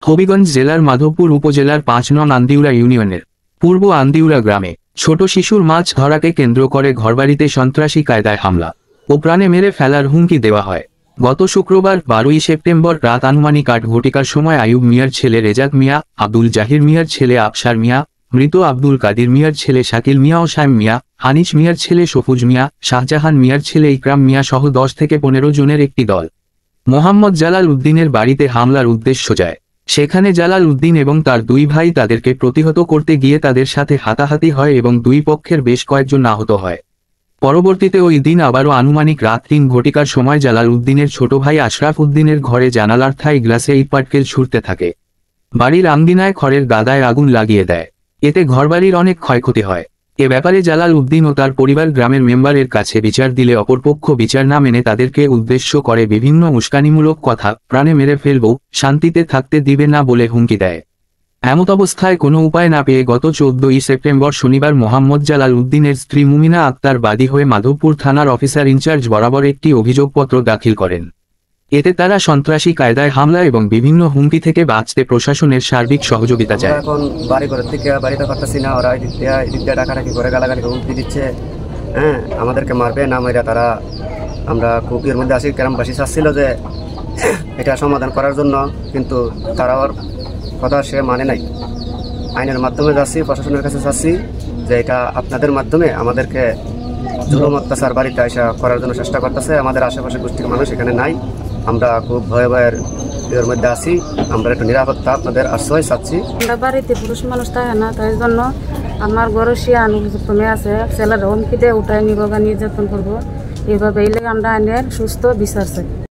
হবিগঞ্জ জেলার মাধবপুর উপজেলার ৫ নং আন্দিউরা ইউনিয়নের পূর্ব আন্দিউরা গ্রামে ছোট শিশুর মাছ ধরাকে কেন্দ্র করে ঘরবাড়িতে সন্ত্রাসী কায়দায় হামলা ও প্রাণে মেরে ফেলার হুমকি দেওয়া হয়। গত শুক্রবার ১২ই সেপ্টেম্বর রাত আনুমানিক ৮ ঘটিকার সময় আইয়ুব মিয়ার ছেলে রেজাক মিয়া, আব্দুল জাহির মিয়ার ছেলে আফসার মিয়া, মৃত আব্দুল কাদির মিয়ার ছেলে শাকিল মিয়া ও শাইম মিয়া, হানিস মিয়ার ছেলে সফুজ মিয়া, শাহজাহান মিয়ার ছেলে ইকরাম মিয়া সহ ১০ থেকে ১৫ জনের একটি দল মোহাম্মদ জালাল উদ্দিনের বাড়িতে হামলার উদ্দেশ্য যায়। সেখানে জালাল উদ্দিন এবং তার দুই ভাই তাদেরকে প্রতিহত করতে গিয়ে তাদের সাথে হাতাহাতি হয় এবং দুই পক্ষের বেশ কয়েকজন আহত হয়। পরবর্তীতে ওই দিন আবারও আনুমানিক রাত ৩ ঘটিকার সময় জালাল উদ্দিনের ছোট ভাই আশরাফ উদ্দিনের ঘরে জানালার থাই গ্লাসে ইটপাটকেল ছুড়তে থাকে। বাড়ির আঙ্গিনায় খড়ের গাদায় আগুন লাগিয়ে দেয়। এতে ঘরবাড়ির অনেক ক্ষয়ক্ষতি হয়। এ ব্যাপারে জালাল উদ্দিন ও তার পরিবার গ্রামের মেম্বারের কাছে বিচার দিলে অপরপক্ষ বিচার না মেনে তাদেরকে উদ্দেশ্য করে বিভিন্ন উস্কানিমূলক কথা, প্রাণে মেরে ফেলবো, শান্তিতে থাকতে দিবে না বলে হুমকি দেয়। এমত অবস্থায় কোনো উপায় না পেয়ে গত ১৪ই সেপ্টেম্বর শনিবার মোহাম্মদ জালাল উদ্দিনের স্ত্রী মুমিনা আক্তার বাদী হয়ে মাধবপুর থানার অফিসার ইনচার্জ বরাবর একটি অভিযোগপত্র দাখিল করেন। এতে তারা সন্ত্রাসী কায়দায় হামলা এবং বিভিন্ন হুমকি থেকে বাঁচতে প্রশাসনের সার্বিক সহযোগিতা চায়। এখন বাড়ি ঘরের থেকে বাড়িতে করতেছি না, ওরা এদিক দিয়ে ডাকাডাকি করে গালাগালি হুমকি দিচ্ছে। আমাদেরকে মারবে না মাইরা তারা, আমরা খুব এর মধ্যে আসি। গ্রামবাসী চাচ্ছিল যে এটা সমাধান করার জন্য, কিন্তু তারা ওর কথা সে মানে নাই। আইনের মাধ্যমে যাচ্ছি, প্রশাসনের কাছে যাচ্ছি যে এটা আপনাদের মাধ্যমে আমাদেরকে জুলুম অত্যাচার বাড়িতে আসা করার জন্য চেষ্টা করতেছে। আমাদের আশেপাশে গোষ্ঠীর মানুষ এখানে নাই, আমরা খুব ভয়ে ভয়ের এর মধ্যে আছি। আমরা একটু নিরাপত্তা আপনাদের আশ্রয় চাচ্ছি। আমরা বাড়িতে পুরুষ মানুষ থাকে না, তাই জন্য আমার গরসিয়া অনুপযুক্ত মেয়ে আছে, ছেলের হুমকি দিয়ে উঠাই নিব বা নির্যাতন করবো। এইভাবে আমরা আইনের সুস্থ বিচার চাই।